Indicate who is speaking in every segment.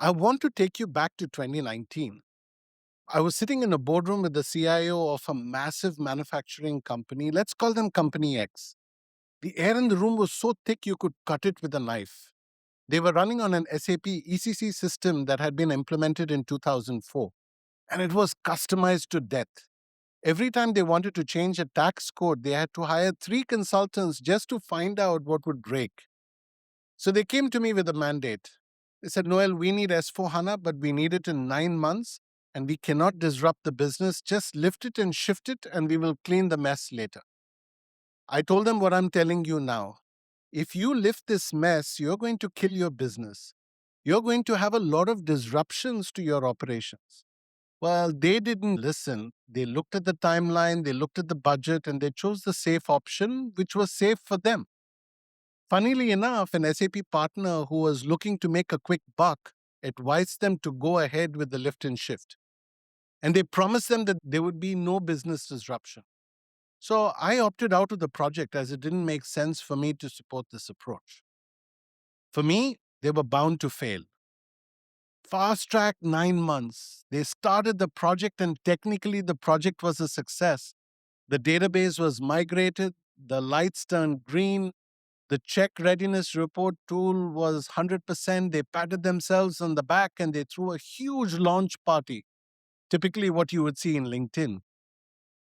Speaker 1: I want to take you back to 2019. I was sitting in a boardroom with the CIO of a massive manufacturing company. Let's call them Company X. The air in the room was so thick you could cut it with a knife. They were running on an SAP ECC system that had been implemented in 2004, and it was customized to death. Every time they wanted to change a tax code, they had to hire three consultants just to find out what would break. So they came to me with a mandate. They said, Noel, we need S4 HANA, but we need it in 9 months, and we cannot disrupt the business. Just lift it and shift it, and we will clean the mess later. I told them what I'm telling you now. If you lift this mess, you're going to kill your business. You're going to have a lot of disruptions to your operations. Well, they didn't listen. They looked at the timeline, they looked at the budget, and they chose the safe option, which was safe for them. Funnily enough, an SAP partner who was looking to make a quick buck advised them to go ahead with the lift and shift. And they promised them that there would be no business disruption. So I opted out of the project as it didn't make sense for me to support this approach. For me, they were bound to fail. Fast track 9 months. They started the project, and technically, the project was a success. The database was migrated, the lights turned green, the check readiness report tool was 100%. They patted themselves on the back and they threw a huge launch party, typically what you would see in LinkedIn.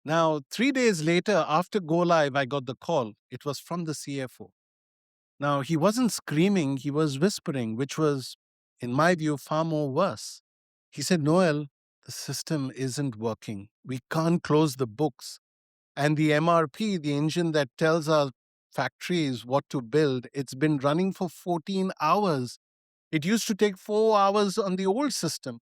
Speaker 1: Now, 3 days later, after go live, I got the call. It was from the CFO. Now, he wasn't screaming, he was whispering, which was, in my view, far more worse. He said, Noel, the system isn't working. We can't close the books. And the MRP, the engine that tells our factories what to build, it's been running for 14 hours. It used to take 4 hours on the old system.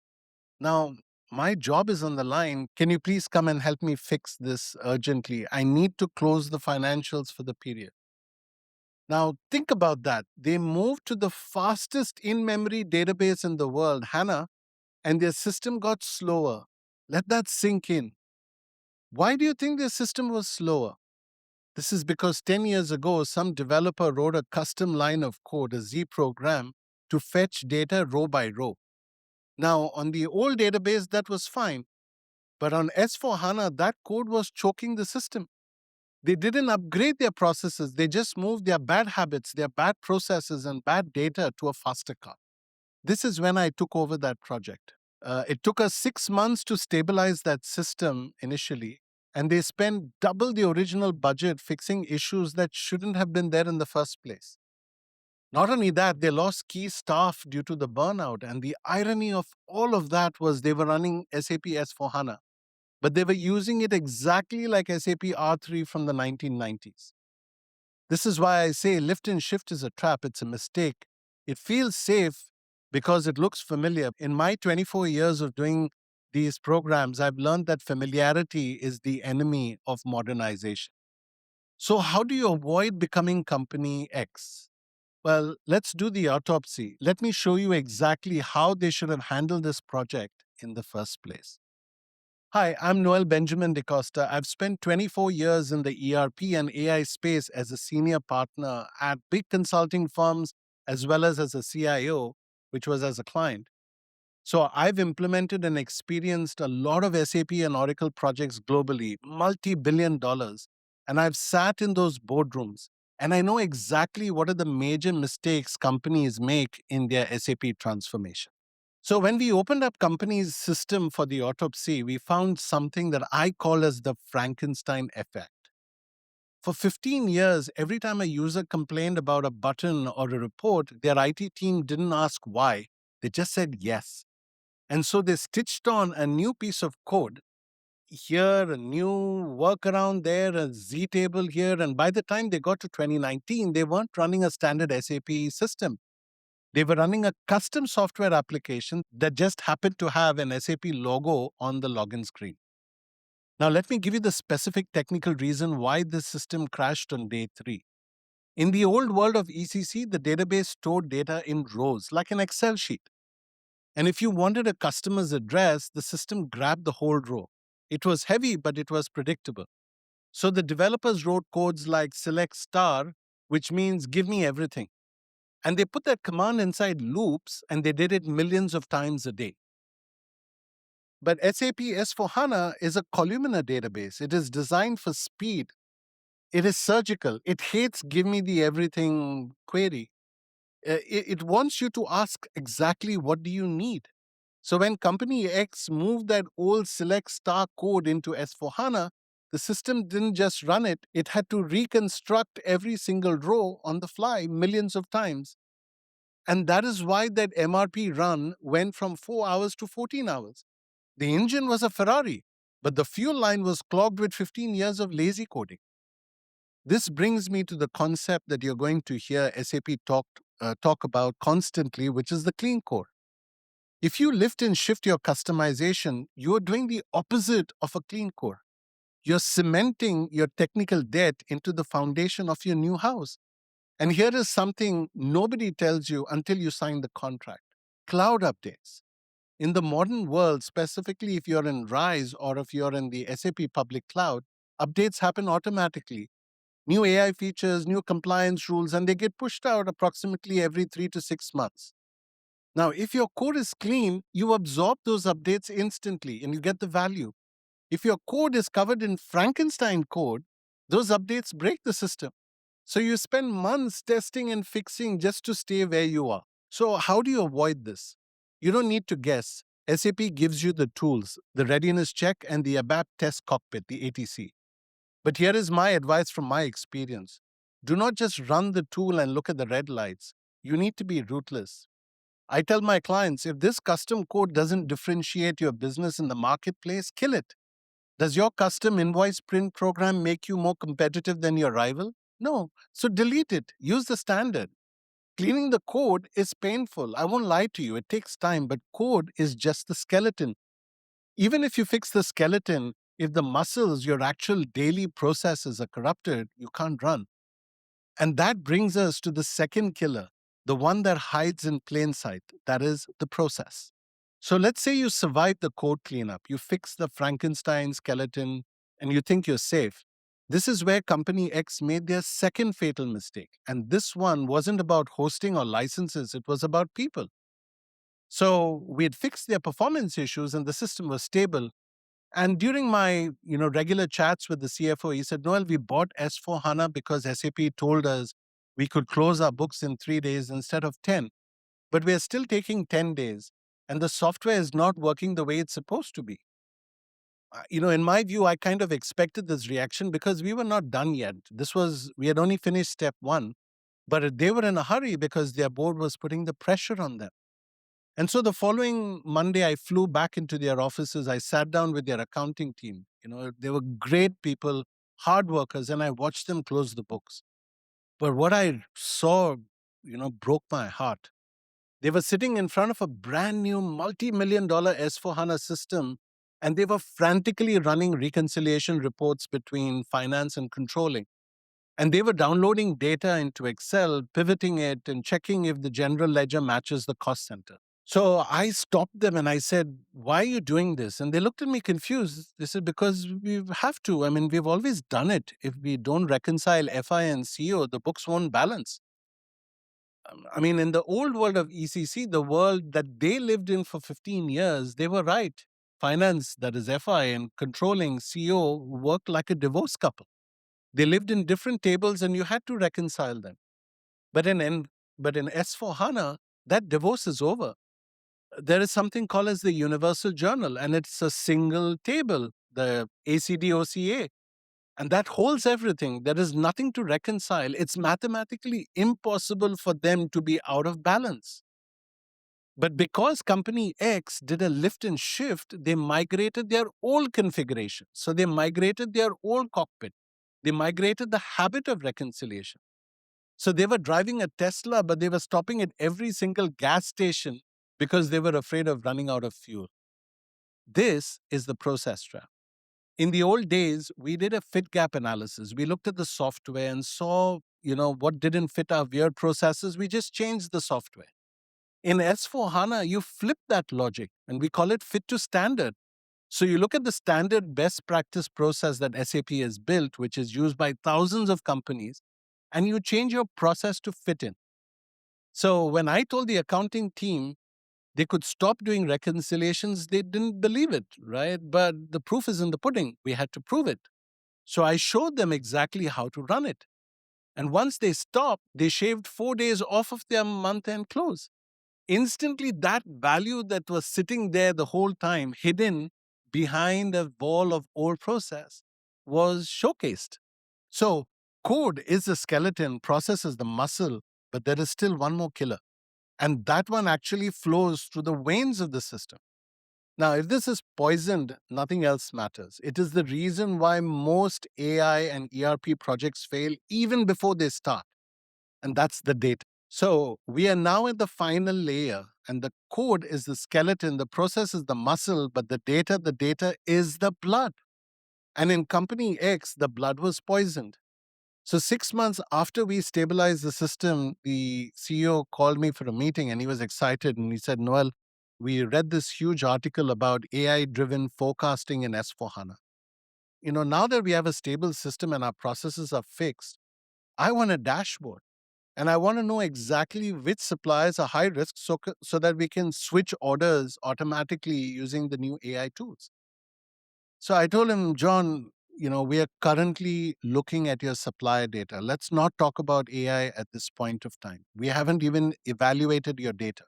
Speaker 1: Now, my job is on the line. Can you please come and help me fix this urgently? I need to close the financials for the period. Now, think about that. They moved to the fastest in memory database in the world, HANA, and their system got slower. Let that sink in. Why do you think their system was slower? This is because 10 years ago, some developer wrote a custom line of code, a Z program, to fetch data row by row. Now, on the old database, that was fine. But on S4 HANA, that code was choking the system. They didn't upgrade their processes. They just moved their bad habits, their bad processes, and bad data to a faster car. This is when I took over that project. It took us 6 months to stabilize that system initially, and they spent double the original budget fixing issues that shouldn't have been there in the first place. Not only that, they lost key staff due to the burnout, and the irony of all of that was they were running SAP S4 HANA, but they were using it exactly like SAP R3 from the 1990s. This is why I say lift and shift is a trap, it's a mistake. It feels safe because it looks familiar. In my 24 years of doing these programs, I've learned that familiarity is the enemy of modernization. So, how do you avoid becoming company X? Well, let's do the autopsy. Let me show you exactly how they should have handled this project in the first place. Hi, I'm Noel Benjamin Dcosta. I've spent 24 years in the ERP and AI space as a senior partner at big consulting firms as well as a CIO, which was as a client. So I've implemented and experienced a lot of SAP and Oracle projects globally, multi-billion dollars. And I've sat in those boardrooms and I know exactly what are the major mistakes companies make in their SAP transformation. So when we opened up company's system for the autopsy, we found something that I call as the Frankenstein effect. For 15 years, every time a user complained about a button or a report, their IT team didn't ask why. They just said yes. And so they stitched on a new piece of code here, a new workaround there, a Z table here. And by the time they got to 2019, they weren't running a standard SAP system. They were running a custom software application that just happened to have an SAP logo on the login screen. Now, let me give you the specific technical reason why this system crashed on day 3. In the old world of ECC, the database stored data in rows, like an Excel sheet. And if you wanted a customer's address, the system grabbed the whole row. It was heavy, but it was predictable. So the developers wrote codes like select star, which means give me everything. And they put that command inside loops and they did it millions of times a day. But SAP S4HANA is a columnar database. It is designed for speed. It is surgical. It hates give me the everything query. It wants you to ask exactly what do you need. So when company X moved that old select star code into S4HANA, the system didn't just run it, it had to reconstruct every single row on the fly millions of times. And that is why that MRP run went from 4 hours to 14 hours. The engine was a Ferrari, but the fuel line was clogged with 15 years of lazy coding. This brings me to the concept that you're going to hear SAP talk about constantly, which is the clean core. If you lift and shift your customization, you're doing the opposite of a clean core. You're cementing your technical debt into the foundation of your new house. And here is something nobody tells you until you sign the contract: cloud updates. In the modern world, specifically if you're in RISE or if you're in the SAP public cloud, updates happen automatically. New AI features, new compliance rules, and they get pushed out approximately every 3 to 6 months. Now, if your code is clean, you absorb those updates instantly and you get the value. If your code is covered in Frankenstein code, those updates break the system. So you spend months testing and fixing just to stay where you are. So, how do you avoid this? You don't need to guess. SAP gives you the tools, the readiness check, and the ABAP test cockpit, the ATC. But here is my advice from my experience: do not just run the tool and look at the red lights. You need to be ruthless. I tell my clients, if this custom code doesn't differentiate your business in the marketplace, kill it. Does your custom invoice print program make you more competitive than your rival? No. So delete it. Use the standard. Cleaning the code is painful. I won't lie to you. It takes time, but code is just the skeleton. Even if you fix the skeleton, if the muscles, your actual daily processes are corrupted, you can't run. And that brings us to the second killer, the one that hides in plain sight, that is the process. So let's say you survive the code cleanup, you fix the Frankenstein skeleton, and you think you're safe. This is where Company X made their second fatal mistake. And this one wasn't about hosting or licenses, it was about people. So we had fixed their performance issues and the system was stable. And during my regular chats with the CFO, he said, Noel, we bought S4 HANA because SAP told us we could close our books in 3 days instead of 10. But we are still taking 10 days. And the software is not working the way it's supposed to be. In my view, I kind of expected this reaction because we were not done yet. We had only finished step one, but they were in a hurry because their board was putting the pressure on them. And so the following Monday, I flew back into their offices. I sat down with their accounting team. They were great people, hard workers, and I watched them close the books. But what I saw, broke my heart. They were sitting in front of a brand new multi-million dollar S4 HANA system, and they were frantically running reconciliation reports between finance and controlling. And they were downloading data into Excel, pivoting it, and checking if the general ledger matches the cost center. So I stopped them and I said, why are you doing this? And they looked at me confused. They said, because we have to. I mean, we've always done it. If we don't reconcile FI and CO, the books won't balance. I mean, in the old world of ECC, the world that they lived in for 15 years, they were right. Finance, that is FI, and controlling CO worked like a divorced couple. They lived in different tables and you had to reconcile them. But in S4 HANA, that divorce is over. There is something called as the Universal Journal, and it's a single table, the ACDOCA, and that holds everything. There is nothing to reconcile. It's mathematically impossible for them to be out of balance. But because Company X did a lift and shift, they migrated their old configuration. So they migrated their old cockpit. They migrated the habit of reconciliation. So they were driving a Tesla, but they were stopping at every single gas station because they were afraid of running out of fuel. This is the process trap. In the old days, we did a fit gap analysis. We looked at the software and saw, what didn't fit our weird processes. We just changed the software. In S4 HANA, you flip that logic and we call it fit to standard. So you look at the standard best practice process that SAP has built, which is used by thousands of companies, and you change your process to fit in. So when I told the accounting team they could stop doing reconciliations, they didn't believe it, right? But the proof is in the pudding. We had to prove it. So I showed them exactly how to run it. And once they stopped, they shaved 4 days off of their month end close. Instantly, that value that was sitting there the whole time, hidden behind a wall of old process, was showcased. So, code is the skeleton, process is the muscle, but there is still one more killer. And that one actually flows through the veins of the system. Now, if this is poisoned, nothing else matters. It is the reason why most AI and ERP projects fail even before they start, and that's the data. So, we are now at the final layer, and the code is the skeleton, the process is the muscle, but the data is the blood. And in company X, the blood was poisoned. So 6 months after we stabilized the system, the CEO called me for a meeting and he was excited and he said, Noel, we read this huge article about AI driven forecasting in S4HANA. Now that we have a stable system and our processes are fixed, I want a dashboard and I want to know exactly which suppliers are high risk so that we can switch orders automatically using the new AI tools. So I told him, John, we are currently looking at your supplier data. Let's not talk about AI at this point of time. We haven't even evaluated your data.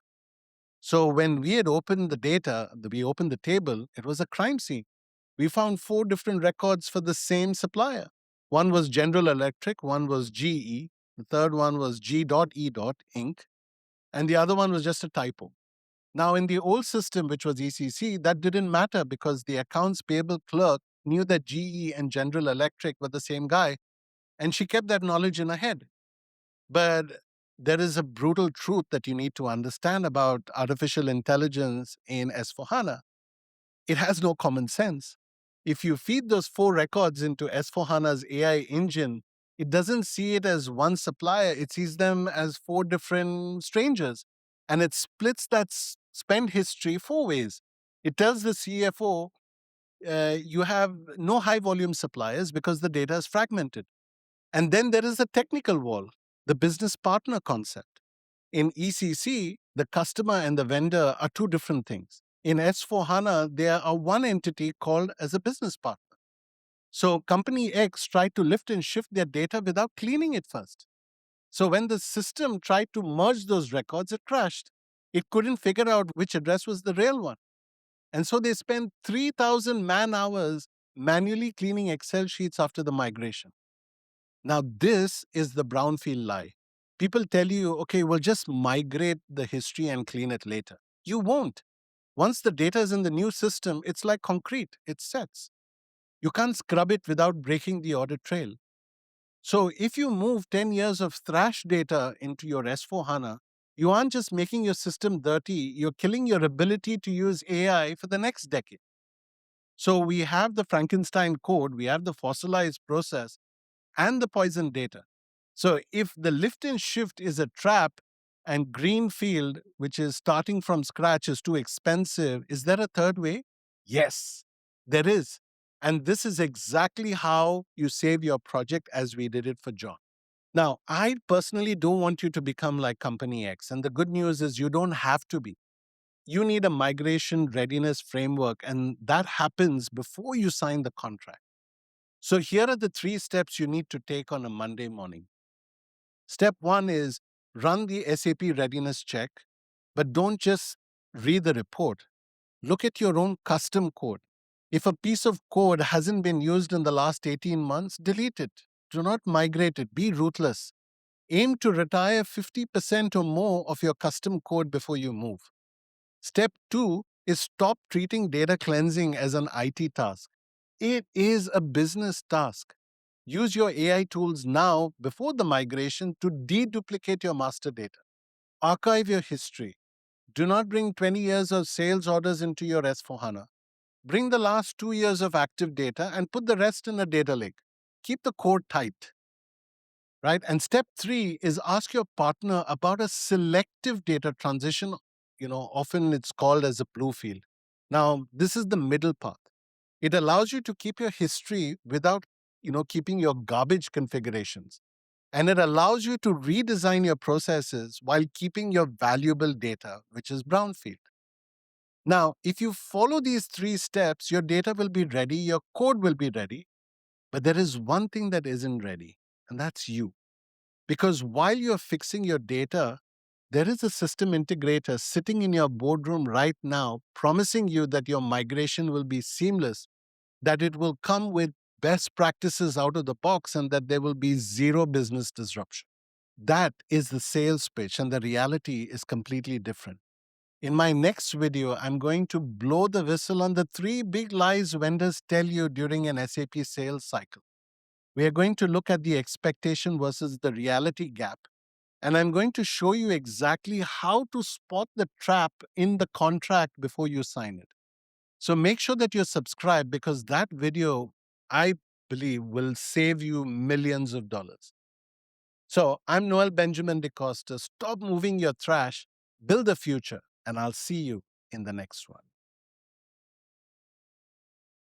Speaker 1: So when we had opened the data, we opened the table, it was a crime scene. We found 4 different records for the same supplier. One was General Electric, one was GE, the third one was G.E. Inc., and the other one was just a typo. Now, in the old system, which was ECC, that didn't matter because the accounts payable clerk knew that GE and General Electric were the same guy, and she kept that knowledge in her head. But there is a brutal truth that you need to understand about artificial intelligence in S4HANA. It has no common sense. If you feed those 4 records into S4HANA's AI engine, it doesn't see it as one supplier, it sees them as 4 different strangers. And it splits that spend history 4 ways. It tells the CFO, you have no high volume suppliers because the data is fragmented. And then there is a technical wall, the business partner concept. In ECC, the customer and the vendor are 2 different things. In S4HANA, there are one entity called as a business partner. So company X tried to lift and shift their data without cleaning it first. So when the system tried to merge those records, it crashed. It couldn't figure out which address was the real one. And so they spent 3,000 man hours manually cleaning Excel sheets after the migration. Now, this is the brownfield lie. People tell you, okay, we'll just migrate the history and clean it later. You won't. Once the data is in the new system, it's like concrete, it sets. You can't scrub it without breaking the audit trail. So, if you move 10 years of thrash data into your S4 HANA, you aren't just making your system dirty, you're killing your ability to use AI for the next decade. So, we have the Frankenstein code, we have the fossilized process, and the poison data. So if the lift and shift is a trap and greenfield, which is starting from scratch, is too expensive, is there a third way? Yes, there is. And this is exactly how you save your project as we did it for John. Now, I personally don't want you to become like Company X. And the good news is you don't have to be. You need a migration readiness framework, and that happens before you sign the contract. So here are the 3 steps you need to take on a Monday morning. Step 1 is run the SAP readiness check, but don't just read the report. Look at your own custom code. If a piece of code hasn't been used in the last 18 months, delete it. Do not migrate it. Be ruthless. Aim to retire 50% or more of your custom code before you move. Step 2 is stop treating data cleansing as an IT task. It is a business task. Use your AI tools now before the migration to deduplicate your master data. Archive your history. Do not bring 20 years of sales orders into your S4HANA. Bring the last 2 years of active data and put the rest in a data lake. Keep the code tight, right? And step 3 is ask your partner about a selective data transition. Often it's called as a Bluefield. Now, this is the middle path. It allows you to keep your history without keeping your garbage configurations. And it allows you to redesign your processes while keeping your valuable data, which is brownfield. Now, if you follow these three steps, your data will be ready, your code will be ready, but there is one thing that isn't ready, and that's you. Because while you're fixing your data, there is a system integrator sitting in your boardroom right now promising you that your migration will be seamless, that it will come with best practices out of the box, and that there will be zero business disruption. That is the sales pitch, and the reality is completely different. In my next video, I'm going to blow the whistle on the three big lies vendors tell you during an SAP sales cycle. We are going to look at the expectation versus the reality gap. And I'm going to show you exactly how to spot the trap in the contract before you sign it. So make sure that you're subscribed, because that video, I believe, will save you millions of dollars. So I'm Noel Benjamin Dcosta. Stop moving your trash, build a future, and I'll see you in the next one.